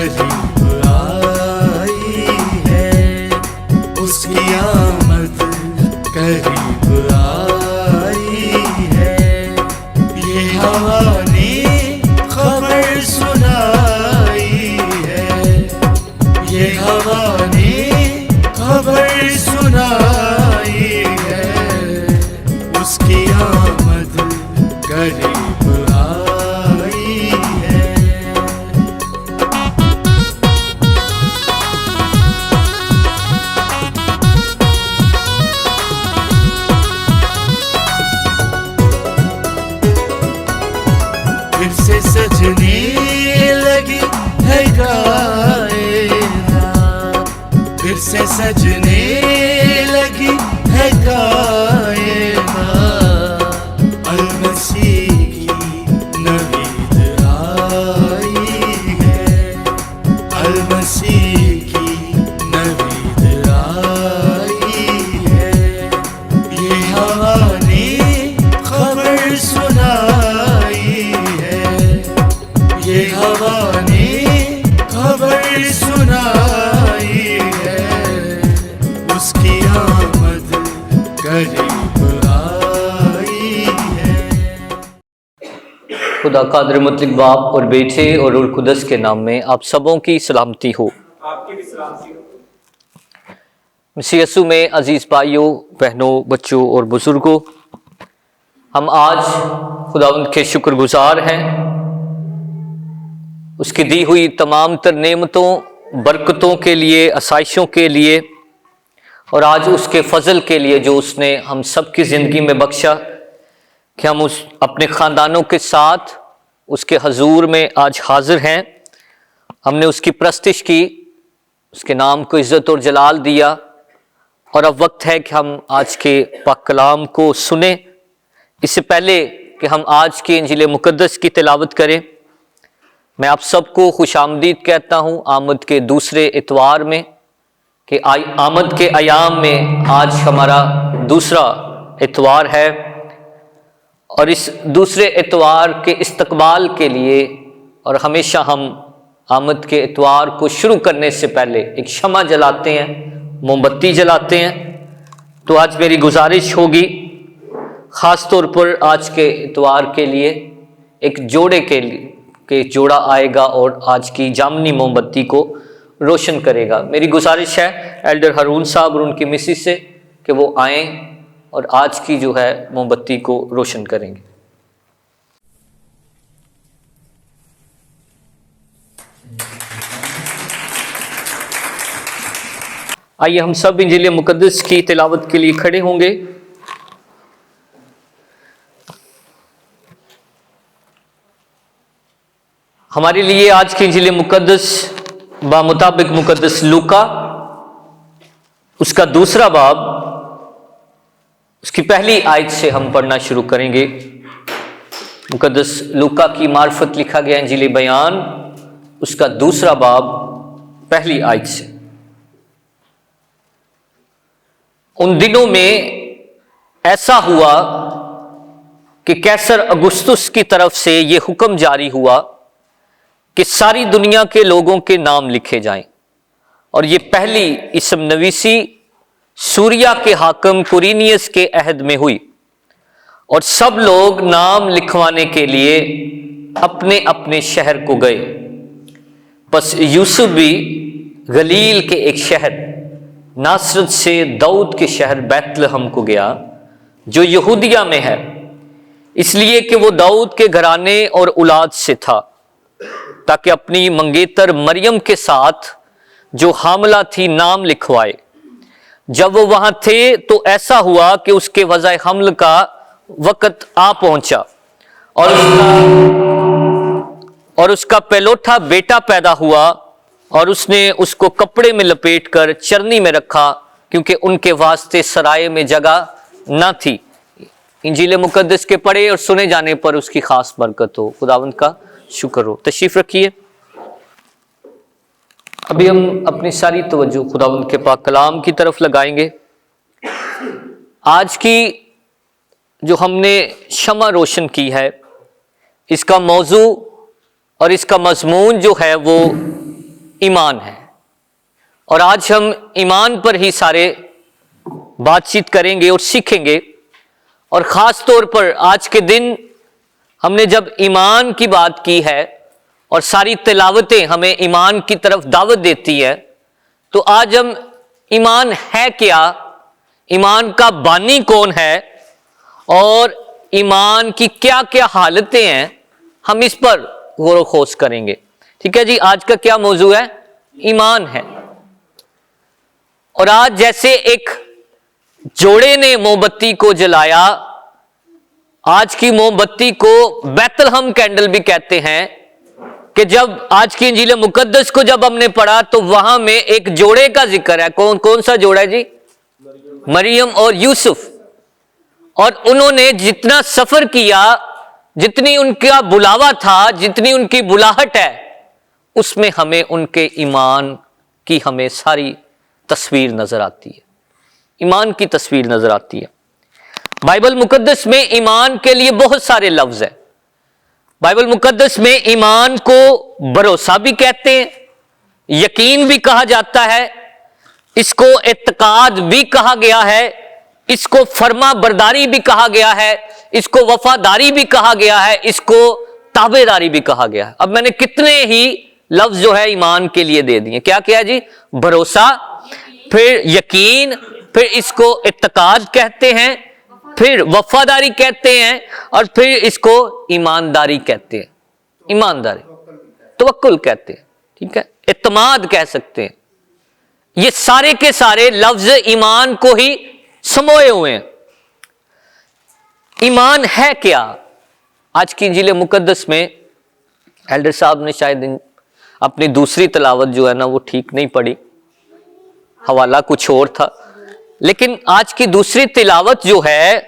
قریب آئی ہے، اس کی آمد قریب آئی ہے، یہ ہوا نے خبر سنائی ہے، یہ ہوا نے خبر سنائی ہے، اس کی آمد قریب آئی ہے۔ پھر سے سجنے لگی ہے کائنات، پھر سے سجنے لگی ہے کائنات، المسیح کی نوید آئی ہے، المسیح کی نوید آئی ہے، یہ ہوا نے خبر سنائی ہے، یہ ہوا نے خبر سنائی ہے، اس کی آمد قریب آئی ہے۔ خدا قادر مطلق باپ اور بیٹے اور روح القدس کے نام میں آپ سبوں کی سلامتی ہو۔ آپ کی بھی سلامتی ہو۔ مسیح یسوع میں عزیز بھائیوں، بہنوں، بچوں اور بزرگوں، ہم آج خداوند کے شکر گزار ہیں، اس کی دی ہوئی تمام تر نعمتوں، برکتوں کے لیے، آسائشوں کے لیے، اور آج اس کے فضل کے لیے جو اس نے ہم سب کی زندگی میں بخشا کہ ہم اپنے خاندانوں کے ساتھ اس کے حضور میں آج حاضر ہیں۔ ہم نے اس کی پرستش کی، اس کے نام کو عزت اور جلال دیا، اور اب وقت ہے کہ ہم آج کے پاک کلام کو سنیں۔ اس سے پہلے کہ ہم آج کی انجیل مقدس کی تلاوت کریں، میں آپ سب کو خوش آمدید کہتا ہوں آمد کے دوسرے اتوار میں، کہ آمد کے ایام میں آج ہمارا دوسرا اتوار ہے، اور اس دوسرے اتوار کے استقبال کے لیے، اور ہمیشہ ہم آمد کے اتوار کو شروع کرنے سے پہلے ایک شمع جلاتے ہیں، موم بتی جلاتے ہیں۔ تو آج میری گزارش ہوگی خاص طور پر آج کے اتوار کے لیے ایک جوڑے کے لیے کہ جوڑا آئے گا اور آج کی جامنی موم بتی کو روشن کرے گا۔ میری گزارش ہے ایلڈر ہارون صاحب اور ان کی مسز سے کہ وہ آئیں اور آج کی جو ہے موم بتی کو روشن کریں گے۔ آئیے ہم سب انجیل مقدس کی تلاوت کے لیے کھڑے ہوں گے۔ ہمارے لیے آج کی انجیل مقدس بمطابق مقدس لوکا اس کا دوسرا باب، اس کی پہلی آیت سے ہم پڑھنا شروع کریں گے۔ مقدس لوکا کی معرفت لکھا گیا انجیل بیان، اس کا دوسرا باب، پہلی آیت سے۔ ان دنوں میں ایسا ہوا کہ قیصر اگستس کی طرف سے یہ حکم جاری ہوا کہ ساری دنیا کے لوگوں کے نام لکھے جائیں، اور یہ پہلی اسم نویسی سوریا کے حاکم قرینیس کے عہد میں ہوئی، اور سب لوگ نام لکھوانے کے لیے اپنے اپنے شہر کو گئے۔ پس یوسف بھی گلیل کے ایک شہر ناصرت سے داؤد کے شہر بیت لحم کو گیا جو یہودیہ میں ہے، اس لیے کہ وہ داؤد کے گھرانے اور اولاد سے تھا، تاکہ اپنی منگیتر مریم کے ساتھ جو حاملہ تھی نام لکھوائے۔ جب وہ وہاں تھے تو ایسا ہوا کہ اس کے وضع حمل کا وقت آ پہنچا، اور اس کا پہلوٹا بیٹا پیدا ہوا، اور اس نے اس کو کپڑے میں لپیٹ کر چرنی میں رکھا، کیونکہ ان کے واسطے سرائے میں جگہ نہ تھی۔ انجیل مقدس کے پڑھے اور سنے جانے پر اس کی خاص برکت ہو۔ خداوند کا شکر ہو۔ تشریف رکھیے۔ ابھی ہم اپنی ساری توجہ خداوند کے پاک کلام کی طرف لگائیں گے۔ آج کی جو ہم نے شمع روشن کی ہے، اس کا موضوع اور اس کا مضمون جو ہے وہ ایمان ہے، اور آج ہم ایمان پر ہی سارے بات چیت کریں گے اور سیکھیں گے۔ اور خاص طور پر آج کے دن ہم نے جب ایمان کی بات کی ہے اور ساری تلاوتیں ہمیں ایمان کی طرف دعوت دیتی ہے، تو آج ہم ایمان ہے کیا، ایمان کا بانی کون ہے، اور ایمان کی کیا کیا حالتیں ہیں، ہم اس پر غور و خوض کریں گے۔ ٹھیک ہے جی، آج کا کیا موضوع ہے؟ ایمان ہے۔ اور آج جیسے ایک جوڑے نے موم بتی کو جلایا، آج کی موم بتی کو بیت الہم کینڈل بھی کہتے ہیں، کہ جب آج کی انجیل مقدس کو جب ہم نے پڑھا تو وہاں میں ایک جوڑے کا ذکر ہے۔ کون سا جوڑا ہے جی؟ مریم اور یوسف۔ اور انہوں نے جتنا سفر کیا، جتنی ان کا بلاوا تھا، جتنی ان کی بلاہٹ ہے، اس میں ہمیں ان کے ایمان کی ہمیں ساری تصویر نظر آتی ہے، ایمان کی تصویر نظر آتی ہے۔ بائبل مقدس میں ایمان کے لیے بہت سارے لفظ ہیں۔ بائبل مقدس میں ایمان کو بھروسہ بھی کہتے ہیں، یقین بھی کہا جاتا ہے، اس کو اعتقاد بھی کہا گیا ہے، اس کو فرما برداری بھی کہا گیا ہے، اس کو وفاداری بھی کہا گیا ہے، اس کو تابع داری بھی کہا گیا ہے۔ اب میں نے کتنے ہی لفظ جو ہے ایمان کے لیے دے دیے۔ کیا کیا جی؟ بھروسہ، پھر یقین، پھر اس کو اعتقاد کہتے ہیں، پھر وفاداری کہتے ہیں، اور پھر اس کو ایمانداری کہتے ہیں، ایمانداری، توکل کہتے ہیں، ٹھیک ہے، اعتماد کہہ سکتے ہیں۔ یہ سارے کے سارے لفظ ایمان کو ہی سموئے ہوئے ہیں۔ ایمان ہے کیا؟ آج کی انجیل مقدس میں ایلڈر صاحب نے شاید اپنی دوسری تلاوت جو ہے نا وہ ٹھیک نہیں پڑھی، حوالہ کچھ اور تھا، لیکن آج کی دوسری تلاوت جو ہے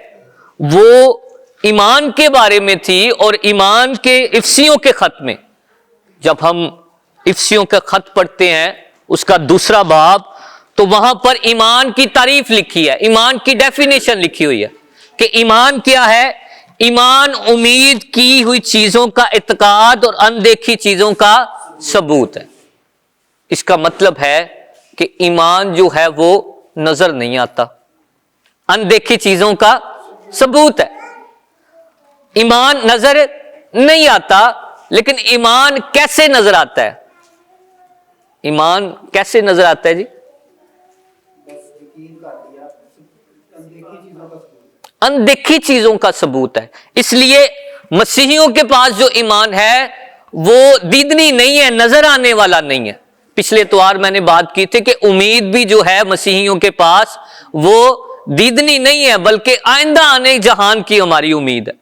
وہ ایمان کے بارے میں تھی، اور ایمان کے افسیوں کے خط میں جب ہم افسیوں کا خط پڑھتے ہیں اس کا دوسرا باب، تو وہاں پر ایمان کی تعریف لکھی ہے، ایمان کی ڈیفینیشن لکھی ہوئی ہے کہ ایمان کیا ہے۔ ایمان امید کی ہوئی چیزوں کا اعتقاد اور اندیکھی چیزوں کا ثبوت ہے۔ اس کا مطلب ہے کہ ایمان جو ہے وہ نظر نہیں آتا، اندیکھی چیزوں کا ثبوت ہے۔ ایمان نظر نہیں آتا، لیکن ایمان کیسے نظر آتا ہے؟ ایمان کیسے نظر آتا ہے جی؟ اندیکھی چیزوں کا ثبوت ہے۔ اس لیے مسیحیوں کے پاس جو ایمان ہے وہ دیدنی نہیں ہے، نظر آنے والا نہیں ہے۔ پچھلے اتوار میں نے بات کی تھی کہ امید بھی جو ہے مسیحیوں کے پاس وہ دیدنی نہیں ہے، بلکہ آئندہ آنے جہان کی ہماری امید ہے۔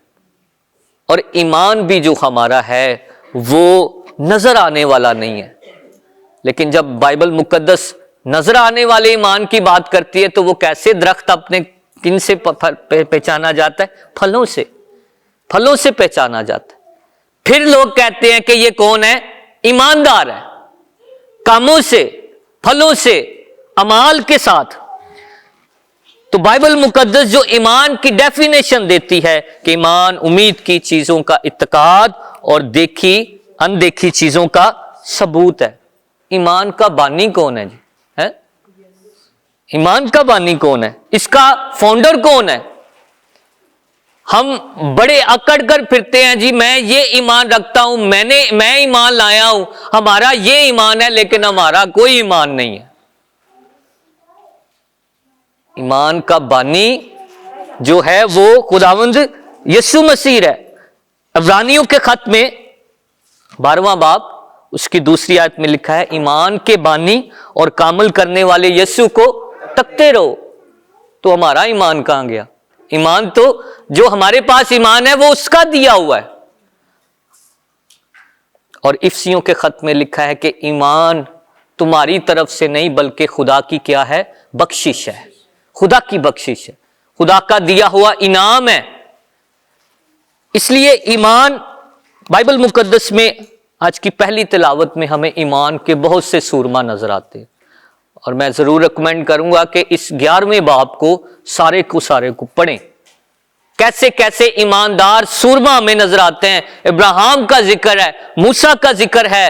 اور ایمان بھی جو ہمارا ہے وہ نظر آنے والا نہیں ہے، لیکن جب بائبل مقدس نظر آنے والے ایمان کی بات کرتی ہے تو وہ کیسے درخت اپنے کن سے پہچانا جاتا ہے؟ پھلوں سے، پھلوں سے پہچانا جاتا ہے۔ پھر لوگ کہتے ہیں کہ یہ کون ہے؟ ایماندار ہے، کاموں سے، پھلوں سے، اعمال کے ساتھ۔ تو بائبل مقدس جو ایمان کی ڈیفینیشن دیتی ہے کہ ایمان امید کی چیزوں کا اعتقاد اور دیکھی اندیکھی چیزوں کا ثبوت ہے۔ ایمان کا بانی کون ہے جی؟ ایمان کا بانی کون ہے؟ اس کا فاؤنڈر کون ہے؟ ہم بڑے اکڑ کر پھرتے ہیں جی، میں یہ ایمان رکھتا ہوں، میں ایمان لایا ہوں، ہمارا یہ ایمان ہے، لیکن ہمارا کوئی ایمان نہیں ہے۔ ایمان کا بانی جو ہے وہ خداوند یسوع مسیح ہے۔ عبرانیوں کے خط میں 12واں باب اس کی دوسری آیت میں لکھا ہے، ایمان کے بانی اور کامل کرنے والے یسوع کو تکتے رہو۔ تو ہمارا ایمان کہاں گیا؟ ایمان تو جو ہمارے پاس ایمان ہے وہ اس کا دیا ہوا ہے۔ اور افسیوں کے خط میں لکھا ہے کہ ایمان تمہاری طرف سے نہیں بلکہ خدا کی کیا ہے؟ بخشش ہے، خدا کی بخشش ہے، خدا کا دیا ہوا انعام ہے۔ اس لیے ایمان بائبل مقدس میں آج کی پہلی تلاوت میں ہمیں ایمان کے بہت سے سورما نظر آتے ہیں، اور میں ضرور ریکمینڈ کروں گا کہ اس 11ویں باب کو سارے کو پڑھیں۔ کیسے کیسے ایماندار سورما ہمیں نظر آتے ہیں۔ ابراہیم کا ذکر ہے، موسیٰ کا ذکر ہے،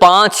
5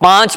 5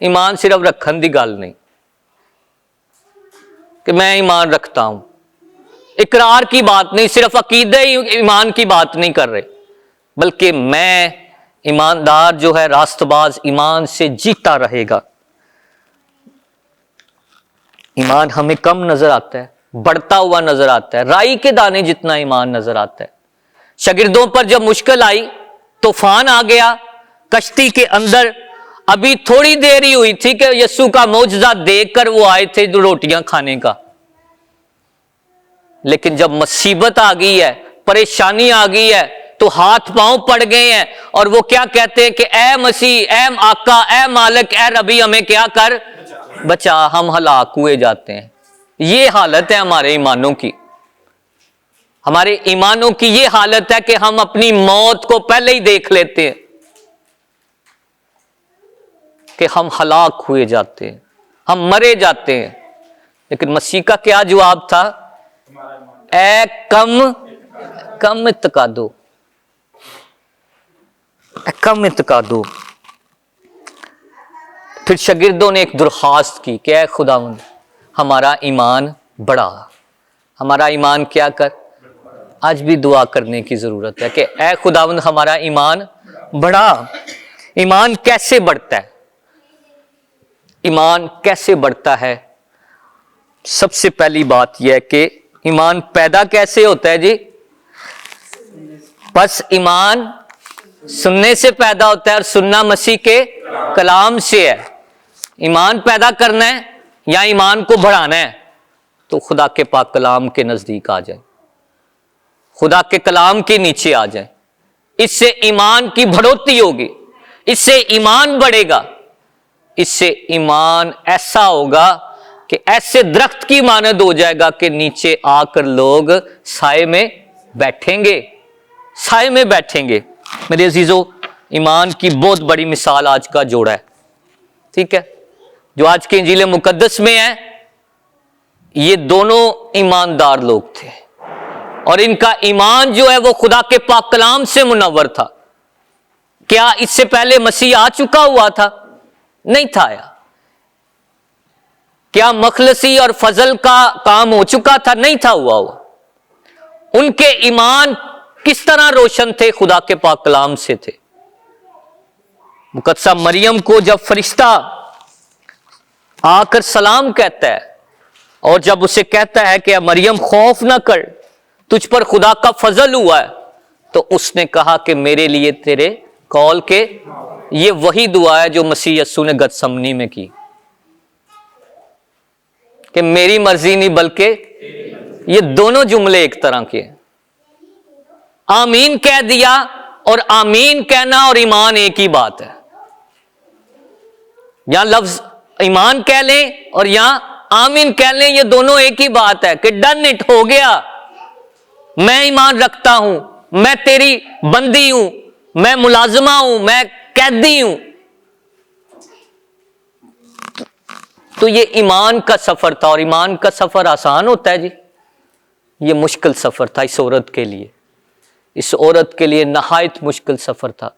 ایمان صرف رکھن دی گل نہیں کہ میں ایمان رکھتا ہوں، اقرار کی بات نہیں، صرف عقیدہ ہی ایمان کی بات نہیں کر رہے، بلکہ میں ایماندار جو ہے راست باز ایمان سے جیتا رہے گا۔ ایمان ہمیں کم نظر آتا ہے، بڑھتا ہوا نظر آتا ہے، رائی کے دانے جتنا ایمان نظر آتا ہے۔ شاگردوں پر جب مشکل آئی، طوفان آ گیا کشتی کے اندر، ابھی تھوڑی دیر ہی ہوئی تھی کہ یسوع کا معجزہ دیکھ کر وہ آئے تھے روٹیاں کھانے کا، لیکن جب مصیبت آ گئی ہے، پریشانی آ گئی ہے، تو ہاتھ پاؤں پڑ گئے ہیں، اور وہ کیا کہتے ہیں کہ اے مسیح، اے آقا، اے مالک، اے ربی، ہمیں کیا کر بچا، ہم ہلاک ہوئے جاتے ہیں۔ یہ حالت ہے ہمارے ایمانوں کی، ہمارے ایمانوں کی یہ حالت ہے کہ ہم اپنی موت کو پہلے ہی دیکھ لیتے ہیں کہ ہم ہلاک ہوئے جاتے ہیں، ہم مرے جاتے ہیں۔ لیکن مسیح کا کیا جواب تھا؟ اے کم اتقادو، اے کم اتقادو۔ پھر شاگردوں نے ایک درخواست کی کہ اے خداوند ہمارا ایمان بڑھا، ہمارا ایمان کیا کر۔ آج بھی دعا کرنے کی ضرورت ہے کہ اے خداوند ہمارا ایمان بڑھا۔ ایمان کیسے بڑھتا ہے؟ ایمان کیسے بڑھتا ہے؟ سب سے پہلی بات یہ ہے کہ ایمان پیدا کیسے ہوتا ہے جی؟ بس ایمان سننے سے پیدا ہوتا ہے، اور سننا مسیح کے کلام سے ہے۔ ایمان پیدا کرنا ہے یا ایمان کو بڑھانا ہے تو خدا کے پاک کلام کے نزدیک آ جائیں، خدا کے کلام کے نیچے آ جائیں، اس سے ایمان کی بڑھوتری ہوگی، اس سے ایمان بڑھے گا، اس سے ایمان ایسا ہوگا کہ ایسے درخت کی مانند ہو جائے گا کہ نیچے آ کر لوگ سائے میں بیٹھیں گے، سائے میں بیٹھیں گے۔ میرے عزیزو، ایمان کی بہت بڑی مثال آج کا جوڑا ہے، ٹھیک ہے، جو آج کے انجیل مقدس میں ہے۔ یہ دونوں ایماندار لوگ تھے، اور ان کا ایمان جو ہے وہ خدا کے پاک کلام سے منور تھا۔ کیا اس سے پہلے مسیح آ چکا ہوا تھا؟ نہیں تھا آیا۔ کیا مخلصی اور فضل کا کام ہو چکا تھا؟ نہیں تھا ہوا۔ ان کے ایمان کس طرح روشن تھے؟ خدا کے پاک کلام سے تھے۔ مقدسہ مریم کو جب فرشتہ آ کر سلام کہتا ہے، اور جب اسے کہتا ہے کہ مریم خوف نہ کر، تجھ پر خدا کا فضل ہوا ہے، تو اس نے کہا کہ میرے لیے تیرے قول کے، یہ وہی دعا ہے جو مسیح یسوع نے گتسمنی میں کی کہ میری مرضی نہیں بلکہ، یہ دونوں جملے ایک طرح کے ہیں۔ آمین کہہ دیا، اور آمین کہنا اور ایمان ایک ہی بات ہے۔ یہاں لفظ ایمان کہہ لیں اور یہاں آمین کہہ لیں، یہ دونوں ایک ہی بات ہے کہ ڈن اٹ، ہو گیا، میں ایمان رکھتا ہوں، میں تیری بندی ہوں، میں ملازمہ ہوں، میں قیدی ہوں۔ تو یہ ایمان کا سفر تھا، اور ایمان کا سفر آسان ہوتا ہے جی؟ یہ مشکل سفر تھا اس عورت کے لیے، اس عورت کے لیے نہایت مشکل سفر تھا،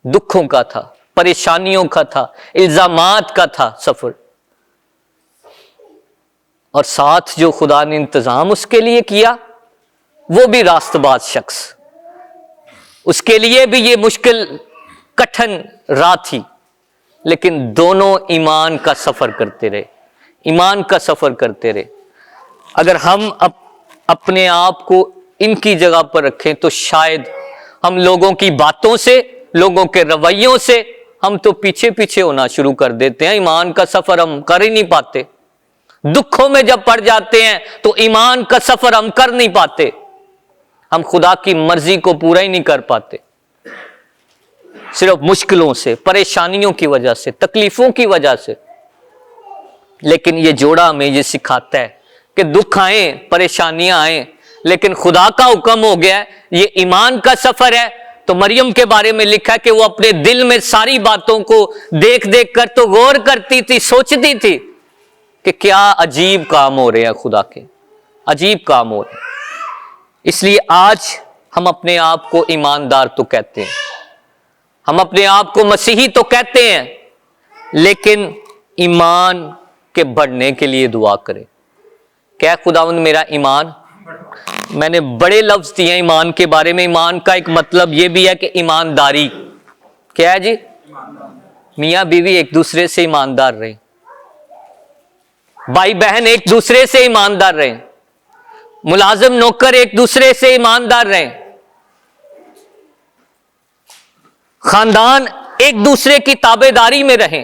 دکھوں کا تھا، پریشانیوں کا تھا، الزامات کا تھا سفر، اور ساتھ جو خدا نے انتظام اس کے لیے کیا وہ بھی راست باز شخص، اس کے لیے بھی یہ مشکل کٹھن راہ تھی، لیکن دونوں ایمان کا سفر کرتے رہے، ایمان کا سفر کرتے رہے۔ اگر ہم اپنے آپ کو ان کی جگہ پر رکھیں تو شاید ہم لوگوں کی باتوں سے، لوگوں کے رویوں سے ہم تو پیچھے پیچھے ہونا شروع کر دیتے ہیں، ایمان کا سفر ہم کر ہی نہیں پاتے۔ دکھوں میں جب پڑ جاتے ہیں تو ایمان کا سفر ہم کر نہیں پاتے، ہم خدا کی مرضی کو پورا ہی نہیں کر پاتے، صرف مشکلوں سے، پریشانیوں کی وجہ سے، تکلیفوں کی وجہ سے۔ لیکن یہ جوڑا ہمیں یہ سکھاتا ہے کہ دکھ آئیں، پریشانیاں آئیں، لیکن خدا کا حکم ہو گیا ہے، یہ ایمان کا سفر ہے۔ تو مریم کے بارے میں لکھا ہے کہ وہ اپنے دل میں ساری باتوں کو دیکھ دیکھ کر تو غور کرتی تھی، سوچتی تھی کہ کیا عجیب کام ہو رہے ہیں خدا کے، عجیب کام ہو رہے ہیں۔ اس لیے آج ہم اپنے آپ کو ایماندار تو کہتے ہیں، ہم اپنے آپ کو مسیحی تو کہتے ہیں، لیکن ایمان کے بڑھنے کے لیے دعا کریں. کیا خداوند میرا ایمان، میں نے بڑے لفظ دیے ایمان کے بارے میں. ایمان کا ایک مطلب یہ بھی ہے کہ ایمانداری. کیا ہے جی؟ میاں بیوی ایک دوسرے سے ایماندار رہیں، بھائی بہن ایک دوسرے سے ایماندار رہیں، ملازم نوکر ایک دوسرے سے ایماندار رہیں، خاندان ایک دوسرے کی تابعداری میں رہیں.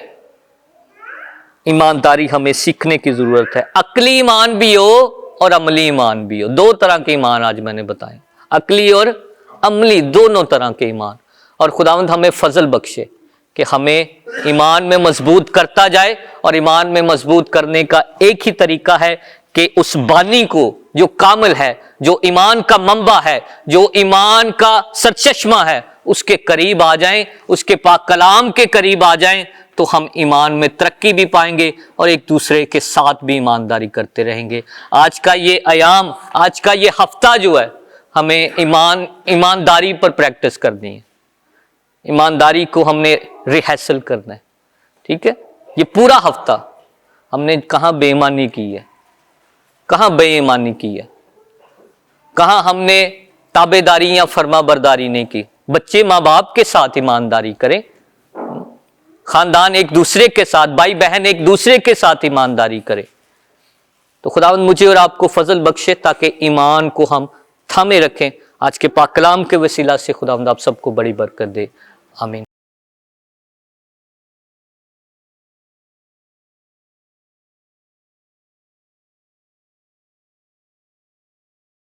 ایمانداری ہمیں سیکھنے کی ضرورت ہے. عقلی ایمان بھی ہو اور عملی ایمان بھی ہو. دو طرح کے ایمان آج میں نے بتائے، عقلی اور عملی، دونوں طرح کے ایمان. اور خداوند ہمیں فضل بخشے کہ ہمیں ایمان میں مضبوط کرتا جائے. اور ایمان میں مضبوط کرنے کا ایک ہی طریقہ ہے کہ اس بانی کو جو کامل ہے، جو ایمان کا منبع ہے، جو ایمان کا سرچشمہ ہے، اس کے قریب آ جائیں، اس کے پاک کلام کے قریب آ جائیں، تو ہم ایمان میں ترقی بھی پائیں گے اور ایک دوسرے کے ساتھ بھی ایمانداری کرتے رہیں گے. آج کا یہ ایام، آج کا یہ ہفتہ جو ہے، ہمیں ایمانداری پر پریکٹس کرنی ہے. ایمانداری کو ہم نے ریہرسل کرنا ہے. ٹھیک ہے؟ یہ پورا ہفتہ ہم نے کہاں بے ایمانی کی ہے، کہاں بے ایمانی کی ہے، کہاں ہم نے تابعداری یا فرما برداری نہیں کی. بچے ماں باپ کے ساتھ ایمانداری کریں، خاندان ایک دوسرے کے ساتھ، بھائی بہن ایک دوسرے کے ساتھ ایمانداری کرے. تو خداوند مجھے اور آپ کو فضل بخشے تاکہ ایمان کو ہم تھامے رکھیں. آج کے پاک کلام کے وسیلہ سے خداوند آپ سب کو بڑی برکت دے. آمین.